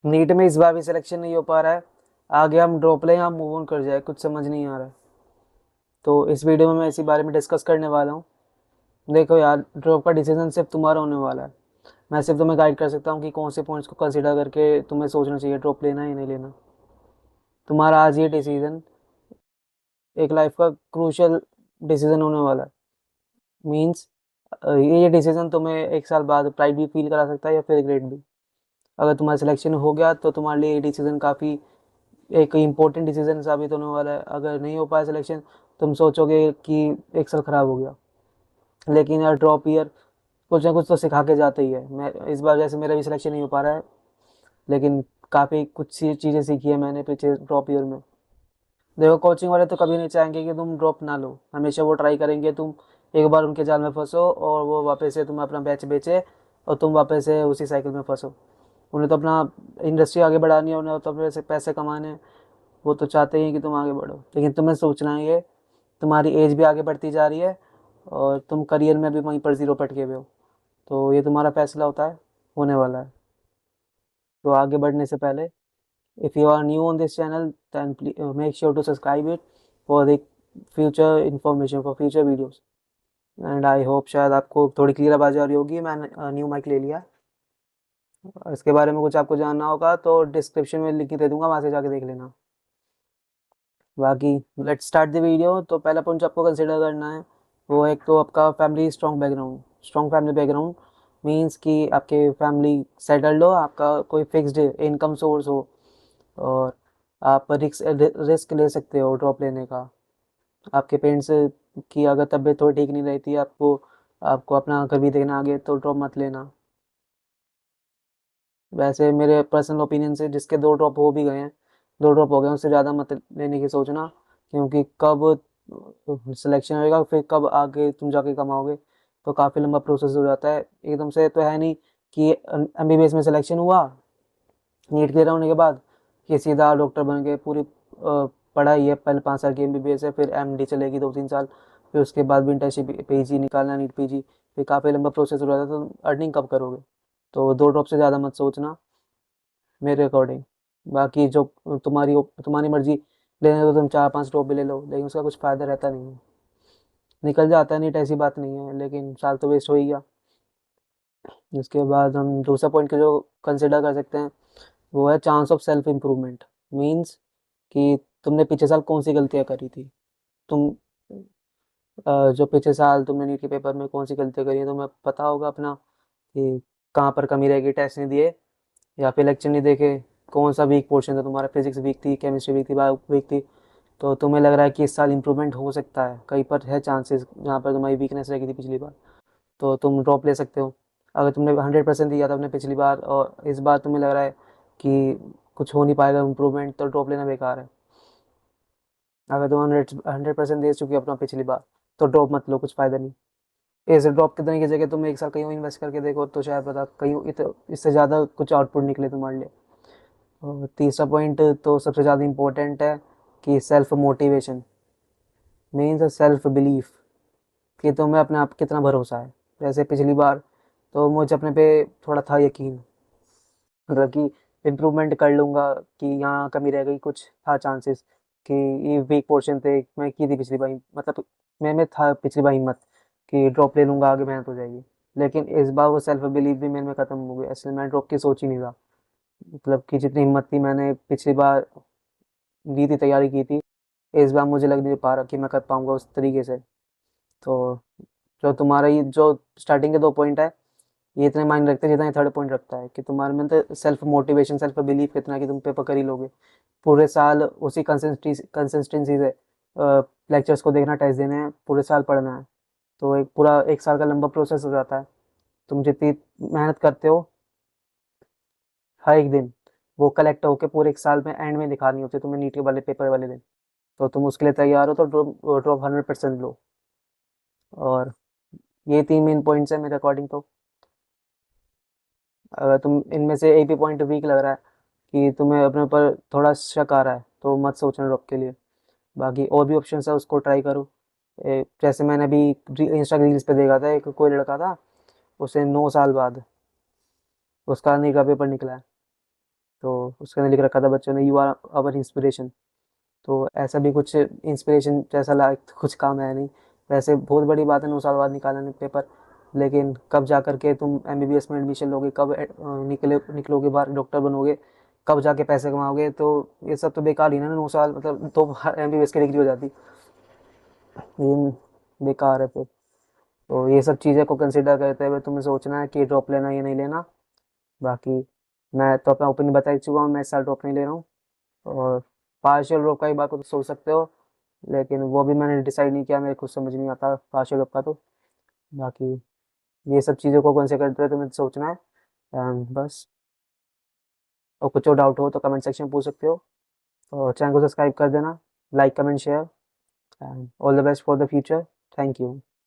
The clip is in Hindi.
नीट में इस बार भी सिलेक्शन नहीं हो पा रहा है। आगे हम ड्रॉप लें या मूव ऑन कर जाए, कुछ समझ नहीं आ रहा है। तो इस वीडियो में मैं इसी बारे में डिस्कस करने वाला हूँ। देखो यार, ड्रॉप का डिसीजन सिर्फ तुम्हारा होने वाला है। मैं सिर्फ तुम्हें गाइड कर सकता हूँ कि कौन से पॉइंट्स को कंसिडर करके तुम्हें सोचना चाहिए ड्रॉप लेना है या नहीं लेना। तुम्हारा आज ये डिसीजन एक लाइफ का क्रूशियल डिसीजन होने वाला है। मीन्स ये डिसीजन तुम्हें एक साल बाद प्राइड भी फील करा सकता है या फिर रिग्रेट भी। अगर तुम्हारा सिलेक्शन हो गया तो तुम्हारे लिए ये डिसीजन काफ़ी एक इम्पोर्टेंट डिसीजन साबित होने वाला है। अगर नहीं हो पाया सिलेक्शन, तुम सोचोगे कि एक साल ख़राब हो गया। लेकिन यार, ड्रॉप ईयर कुछ ना कुछ तो सिखा के जाता ही है। मैं इस बार जैसे मेरा भी सिलेक्शन नहीं हो पा रहा है, लेकिन काफ़ी कुछ सी चीज़ें सीखी है मैंने पीछे ड्रॉप ईयर में। देखो, कोचिंग वाले तो कभी नहीं चाहेंगे कि तुम ड्रॉप ना लो। हमेशा वो ट्राई करेंगे तुम एक बार उनके जाल में फंसो और वो वापस से तुम अपना बैच बेचे और तुम वापस से उसी साइकिल में फंसो। उन्हें तो अपना इंडस्ट्री आगे बढ़ानी है, उन्हें तो अपने से पैसे कमाने हैं। वो तो चाहते ही हैं कि तुम आगे बढ़ो, लेकिन तुम्हें सोचना है ये, तुम्हारी एज भी आगे बढ़ती जा रही है और तुम करियर में भी वहीं पर ज़ीरो पे अटके हुए हो। तो ये तुम्हारा फैसला होता है, होने वाला है। तो आगे बढ़ने से पहले, if you are new on this channel, then make sure to subscribe it for the future information, for future videos. And I hope शायद आपको थोड़ी क्लियर आवाज़ आ रही होगी। मैंने न्यू माइक ले लिया। और इसके बारे में कुछ आपको जानना होगा तो डिस्क्रिप्शन में लिंक दे दूंगा, वहाँ से जाके देख लेना। बाकी लेट्स स्टार्ट द वीडियो। तो पहला पॉइंट जो आपको कंसिडर करना है वो एक तो आपका family strong background. Strong family background means कि आपके फैमिली सेटल्ड हो, आपका कोई फिक्स्ड इनकम सोर्स हो और आप रिस्क ले सकते हो ड्रॉप लेने का। आपके पेरेंट्स की अगर तबीयत थोड़ी ठीक नहीं रहती, आपको आपको अपना घर भी देखना आगे, तो ड्रॉप मत लेना। वैसे मेरे पर्सनल ओपिनियन से जिसके दो ड्रॉप हो भी गए हैं, दो ड्रॉप हो गए, उससे ज़्यादा मत लेने की सोचना। क्योंकि कब सिलेक्शन होएगा फिर कब आगे तुम जाके कमाओगे, तो काफ़ी लंबा प्रोसेस हो जाता है। एकदम से तो है नहीं कि एमबीबीएस में सिलेक्शन हुआ नीट क्लियर होने के बाद कि सीधा डॉक्टर बन गए। पूरी पढ़ाई है, पहले 5 साल की एमबीबीएस है, फिर एमडी चलेगी 2-3 साल, फिर उसके बाद भी इंटर्नशिप पीजी निकालना, नीट पीजी, फिर काफ़ी लंबा प्रोसेस हो जाता है। तो अर्निंग कब करोगे? तो दो ड्रॉप से ज़्यादा मत सोचना मेरे अकॉर्डिंग। बाकी जो तुम्हारी तुम्हारी मर्जी, लेने तो तुम 4-5 ड्रॉप भी ले लो, लेकिन उसका कुछ फ़ायदा रहता नहीं है। निकल जाता है नीट, ऐसी बात नहीं है, लेकिन साल तो वेस्ट हो ही गया। उसके बाद हम दूसरा पॉइंट के जो कंसिडर कर सकते हैं वो है chance of self improvement. Means कि तुमने पिछले साल कौन सी गलतियाँ करी थी। तुम जो पिछले साल तुमने नीट के पेपर में कौन सी गलतियाँ करी हैं, तुम्हें पता होगा अपना कि कहाँ पर कमी रहेगी। टेस्ट नहीं दिए या फिर लेक्चर नहीं देखे, कौन सा वीक पोर्शन था तुम्हारा, फिजिक्स वीक थी, केमिस्ट्री वीक थी, बायो वीक थी। तो तुम्हें लग रहा है कि इस साल इम्प्रूवमेंट हो सकता है, कहीं पर है चांसेस जहाँ पर तुम्हारी वीकनेस रहेगी थी पिछली बार, तो तुम ड्रॉप ले सकते हो। अगर तुमने 100% दिया था अपने पिछली बार और इस बार तुम्हें लग रहा है कि कुछ हो नहीं पाएगा इम्प्रूवमेंट, तो ड्रॉप लेना बेकार है। अगर तुम 100% दे चुके हो अपना पिछली बार, तो ड्रॉप मत लो, कुछ फ़ायदा नहीं। ऐसे ड्रॉप करने की जगह तुम एक साल कहीं और इन्वेस्ट करके देखो, तो शायद पता कहीं इससे ज़्यादा कुछ आउटपुट निकले तुम्हारे लिए। और तीसरा पॉइंट तो सबसे ज़्यादा इम्पोर्टेंट है कि self motivation means self belief, कि तुम्हें अपने आप कितना भरोसा है। जैसे पिछली बार तो मुझे अपने पे थोड़ा था यकीन, मतलब कि इम्प्रूवमेंट कर लूँगा, कि यहाँ कमी रह गई, कुछ था चांसेस कि ये वीक पोर्शन थे। मैं की थी पिछली बार, मतलब मैं था पिछली बार हिम्मत कि ड्रॉप ले लूँगा, आगे मेहनत हो जाएगी। लेकिन इस बार वो सेल्फ बिलीव भी मेरे में ख़त्म हो गया, इसलिए मैं ड्रॉप की सोच ही नहीं रहा। मतलब कि जितनी हिम्मत थी मैंने पिछली बार दी थी, तैयारी की थी, इस बार मुझे लग नहीं पा रहा कि मैं कर पाऊँगा उस तरीके से। तो जो तुम्हारा ये जो स्टार्टिंग के 2 पॉइंट है, ये इतने मायने रखते हैं जितना ये थर्ड पॉइंट रखता है, कि तुम्हारे में तो सेल्फ मोटिवेशन, सेल्फ बिलीफ कितना कि तुम पेपर कर ही लोगे। पूरे साल उसी कंसिस्टेंसी से लेक्चर्स को देखना, टेस्ट देने हैं, पूरे साल पढ़ना है। तो एक पूरा एक साल का लंबा प्रोसेस हो जाता है। तुम जितनी मेहनत करते हो हर एक दिन, वो कलेक्ट होकर पूरे एक साल में एंड में दिखानी होती है तुम्हें नीट के वाले पेपर वाले दिन। तो तुम उसके लिए तैयार हो तो ड्रॉप ड्रॉप 100% लो। और ये 3 मेन पॉइंट्स है मेरे अकॉर्डिंग। तो अगर तुम इनमें से एक भी पॉइंट वीक लग रहा है कि तुम्हें अपने ऊपर थोड़ा शक आ रहा है, तो मत सोचना ड्रॉप के लिए। बाकी और भी ऑप्शन है, उसको ट्राई करो। जैसे मैंने अभी इंस्टा रील्स पे देखा था, एक कोई लड़का था, उसे 9 साल बाद उसका नीट का पेपर निकला है। तो उसके अंदर लिख रखा था बच्चों ने, यू आर आवर इंस्पिरेशन। तो ऐसा भी कुछ इंस्पिरेशन जैसा लायक कुछ काम है नहीं। वैसे बहुत बड़ी बात है 9 साल बाद निकालने पेपर, लेकिन कब जा करके तुम एमबीबीएस में एडमिशन लोगे, कब निकलोगे बाहर, डॉक्टर बनोगे, कब जाके पैसे कमाओगे, तो ये सब तो बेकार ही ना। 9 साल मतलब तो एमबीबीएस की डिग्री हो जाती, ये बेकार है फिर। तो ये सब चीज़ें को कंसिडर करते हुए तुम्हें सोचना है कि ड्रॉप लेना या नहीं लेना। बाकी मैं तो अपना ओपिनियन बता ही चुका हूँ, मैं इस साल ड्रॉप नहीं ले रहा हूँ। और पार्शियल ड्रॉप का एक बार को तो सोच सकते हो, लेकिन वो भी मैंने डिसाइड नहीं किया, मेरे कुछ समझ नहीं आता पार्शियल ड्रॉप का। तो बाकी ये सब चीज़ों को कंसिडर करते हुए तुम्हें सोचना है। बस, और कुछ और डाउट हो तो कमेंट सेक्शन में पूछ सकते हो, और चैनल को सब्सक्राइब कर देना, like comment share, and all the best for the future. Thank you.